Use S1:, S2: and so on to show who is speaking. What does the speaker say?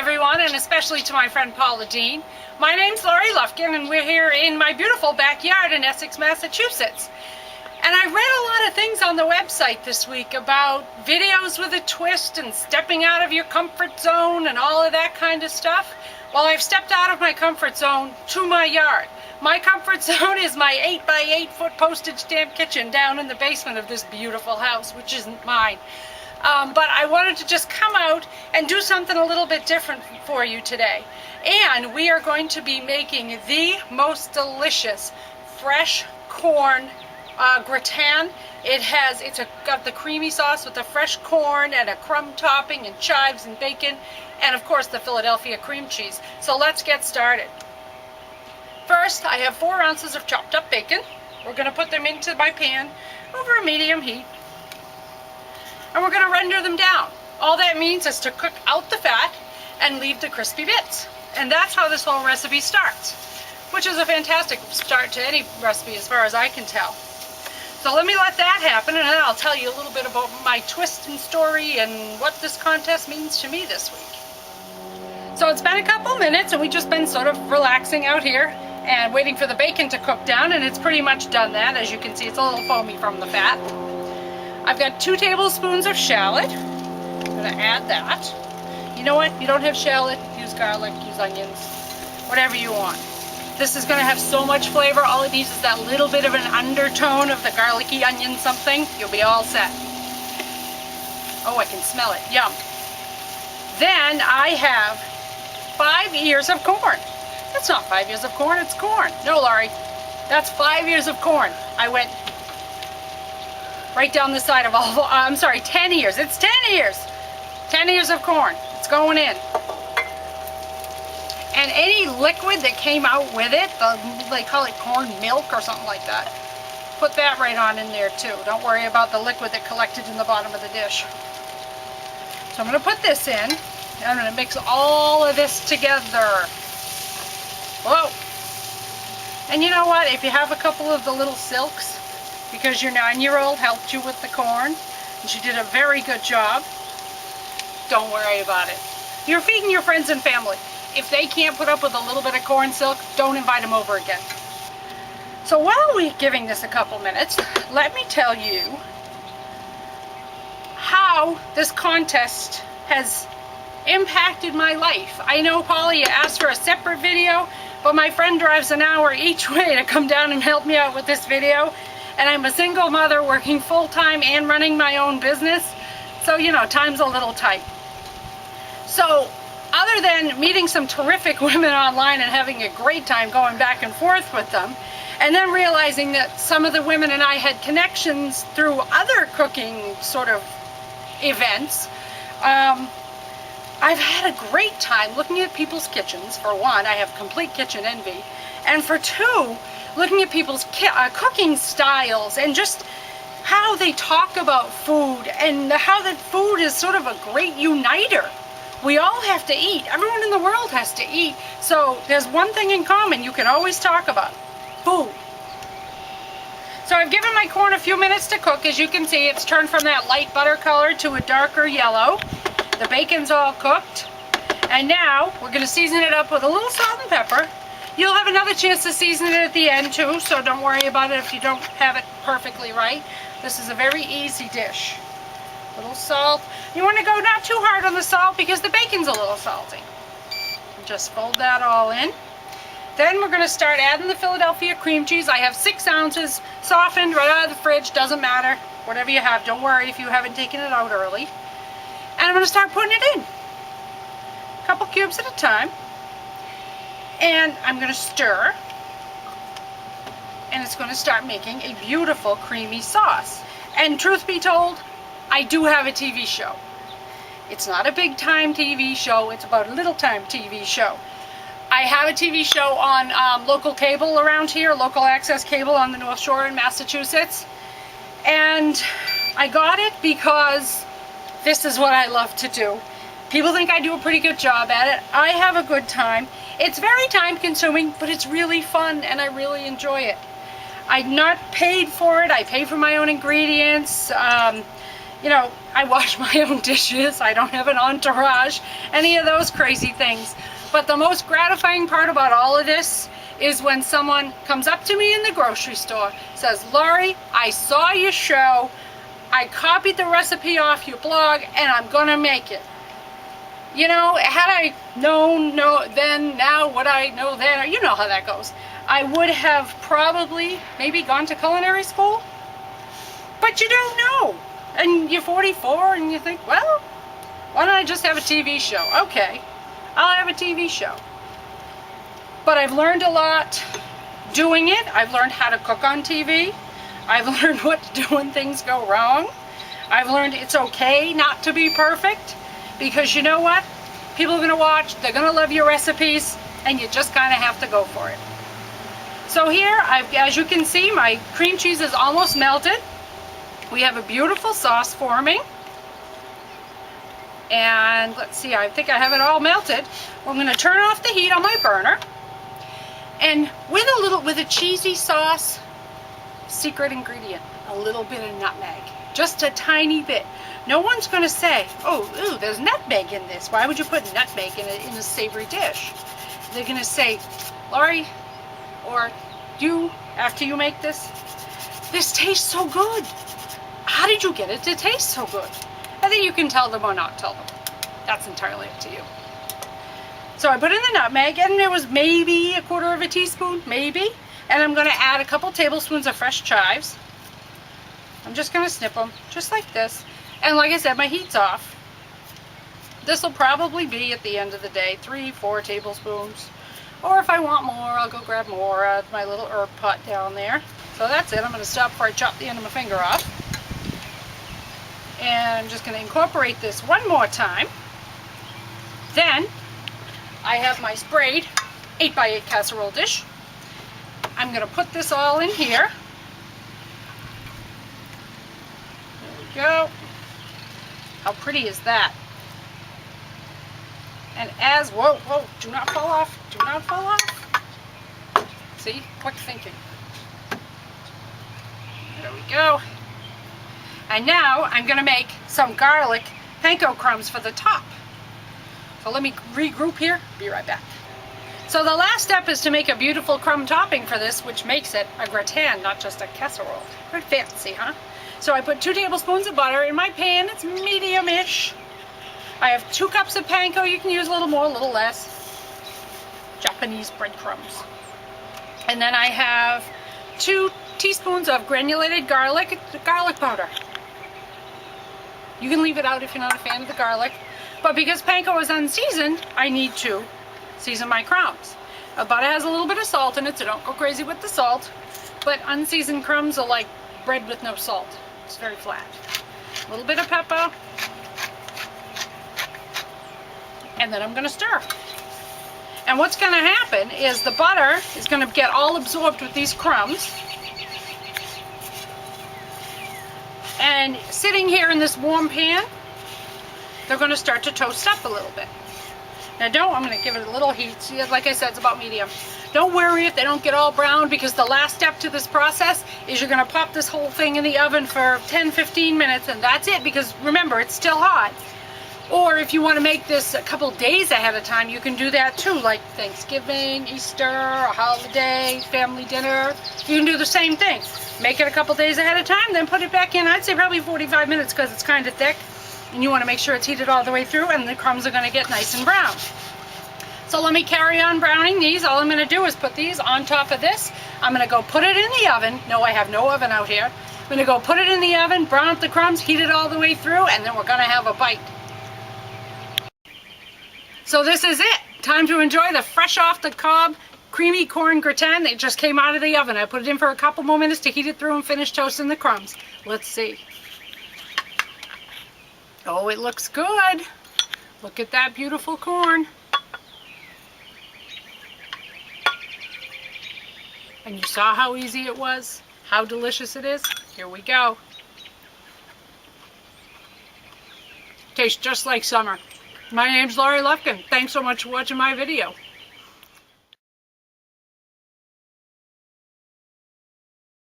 S1: everyone, and especially to my friend Paula Dean. My name's Laurie Lufkin, and we're here in my beautiful backyard in Essex, Massachusetts. And I read a lot of things on the website this week about videos with a twist and stepping out of your comfort zone and all of that kind of stuff. Well, I've stepped out of my comfort zone to my yard. My comfort zone is my 8 by 8 foot postage stamp kitchen down in the basement of this beautiful house, which isn't mine. But I wanted to just come out and do something a little bit different for you today. And we are going to be making the most delicious fresh corn gratin. It's got the creamy sauce with the fresh corn and a crumb topping and chives and bacon, and of course the Philadelphia cream cheese. So let's get started. First, I have 4 ounces of chopped up bacon. We're going to put them into my pan over a medium heat. And we're going to render them down. All that means is to cook out the fat and leave the crispy bits. And that's how this whole recipe starts, which is a fantastic start to any recipe as far as I can tell. So let me let that happen, and then I'll tell you a little bit about my twist and story and what this contest means to me this week. So it's been a couple minutes, and we've just been sort of relaxing out here and waiting for the bacon to cook down, and it's pretty much done that. As you can see, it's a little foamy from the fat. I've got 2 tablespoons of shallot. I'm going to add that. You know what? If you don't have shallot, use garlic, use onions, whatever you want. This is going to have so much flavor. All it needs is that little bit of an undertone of the garlicky onion something. You'll be all set. Oh, I can smell it. Yum. Then I have 5 ears of corn. That's not 5 ears of corn, it's corn. No, Laurie, that's 5 ears of corn. I went right down the side of all, I'm sorry, 10 ears. It's 10 ears. 10 ears of corn. It's going in. And any liquid that came out with it, they call it corn milk or something like that, put that right on in there too. Don't worry about the liquid that collected in the bottom of the dish. So I'm going to put this in, and I'm going to mix all of this together. Whoa! And you know what? If you have a couple of the little silks, because your 9-year-old helped you with the corn, and she did a very good job, don't worry about it. You're feeding your friends and family. If they can't put up with a little bit of corn silk, don't invite them over again. So while we're giving this a couple minutes, let me tell you how this contest has impacted my life. I know, Polly, you asked for a separate video, but my friend drives an hour each way to come down and help me out with this video. And I'm a single mother working full-time and running my own business. So, you know, time's a little tight. So, other than meeting some terrific women online and having a great time going back and forth with them, and then realizing that some of the women and I had connections through other cooking sort of events, I've had a great time looking at people's kitchens. For one, I have complete kitchen envy. And for two, looking at people's cooking styles and just how they talk about food and how that food is sort of a great uniter. We all have to eat. Everyone in the world has to eat. So there's one thing in common you can always talk about: food. So I've given my corn a few minutes to cook. As you can see, it's turned from that light butter color to a darker yellow. The bacon's all cooked. And now we're going to season it up with a little salt and pepper. You'll have another chance to season it at the end too, so don't worry about it if you don't have it perfectly right. This is a very easy dish. A little salt. You want to go not too hard on the salt because the bacon's a little salty. Just fold that all in. Then we're going to start adding the Philadelphia cream cheese. I have 6 ounces softened right out of the fridge. Doesn't matter. Whatever you have. Don't worry if you haven't taken it out early. And I'm going to start putting it in. A couple cubes at a time. And I'm going to stir, and it's going to start making a beautiful creamy sauce. And truth be told, I do have a TV show. It's not a big time TV show, it's about a little time TV show. I have a TV show on local cable around here, local access cable on the North Shore in Massachusetts. And I got it because this is what I love to do. People think I do a pretty good job at it. I have a good time. It's very time consuming, but it's really fun and I really enjoy it. I'm not paid for it. I pay for my own ingredients. You know, I wash my own dishes, I don't have an entourage, any of those crazy things. But the most gratifying part about all of this is when someone comes up to me in the grocery store, says, Laurie, I saw your show, I copied the recipe off your blog, and I'm gonna make it. You know, had I known then, now what I know then, you know how that goes. I would have probably maybe gone to culinary school, but you don't know. And you're 44 and you think, well, why don't I just have a TV show? Okay, I'll have a TV show. But I've learned a lot doing it. I've learned how to cook on TV. I've learned what to do when things go wrong. I've learned it's okay not to be perfect, because you know what? People are going to watch, they're going to love your recipes, and you just kind of have to go for it. So here, as you can see, my cream cheese is almost melted. We have a beautiful sauce forming. And let's see, I think I have it all melted. I'm going to turn off the heat on my burner. And with a cheesy sauce, secret ingredient, a little bit of nutmeg. Just a tiny bit. No one's going to say, oh, ooh, there's nutmeg in this. Why would you put nutmeg in a savory dish? They're going to say, Laurie, or you, after you make this tastes so good. How did you get it to taste so good? I think you can tell them or not tell them. That's entirely up to you. So I put in the nutmeg, and there was maybe 1/4 teaspoon, maybe. And I'm going to add a couple tablespoons of fresh chives. I'm just going to snip them, just like this. And like I said, my heat's off. This will probably be, at the end of the day, 3-4 tablespoons. Or if I want more, I'll go grab more out of my little herb pot down there. So that's it. I'm going to stop before I chop the end of my finger off. And I'm just going to incorporate this one more time. Then, I have my sprayed 8x8 casserole dish. I'm going to put this all in here. There we go. How pretty is that? And as, whoa, do not fall off. Do not fall off. See? Quick thinking. There we go. And now I'm going to make some garlic panko crumbs for the top. So let me regroup here. Be right back. So the last step is to make a beautiful crumb topping for this, which makes it a gratin, not just a casserole. Very fancy, huh? So I put 2 tablespoons of butter in my pan. It's medium-ish. I have 2 cups of panko. You can use a little more, a little less. Japanese breadcrumbs. And then I have 2 teaspoons of granulated garlic powder. You can leave it out if you're not a fan of the garlic. But because panko is unseasoned, I need to season my crumbs. Butter has a little bit of salt in it, so don't go crazy with the salt. But unseasoned crumbs are like bread with no salt. It's very flat. A little bit of pepper. And then I'm going to stir. And what's going to happen is the butter is going to get all absorbed with these crumbs. And sitting here in this warm pan, they're going to start to toast up a little bit. Now I'm going to give it a little heat. See, like I said, it's about medium. Don't worry if they don't get all brown, because the last step to this process is you're going to pop this whole thing in the oven for 10-15 minutes, and that's it, because remember, it's still hot. Or if you want to make this a couple days ahead of time, you can do that too, like Thanksgiving, Easter, a holiday, family dinner. You can do the same thing. Make it a couple days ahead of time, then put it back in. I'd say probably 45 minutes because it's kind of thick. And you want to make sure it's heated all the way through, and the crumbs are going to get nice and brown. So let me carry on browning these. All I'm going to do is put these on top of this. I'm going to go put it in the oven. No, I have no oven out here. I'm going to go put it in the oven, brown up the crumbs, heat it all the way through, and then we're going to have a bite. So this is it. Time to enjoy the fresh off the cob creamy corn gratin. It just came out of the oven. I put it in for a couple more minutes to heat it through and finish toasting the crumbs. Let's see. Oh, it looks good. Look at that beautiful corn. And you saw how easy it was? How delicious it is? Here we go. Tastes just like summer. My name's Laurie Lufkin. Thanks so much for watching my video.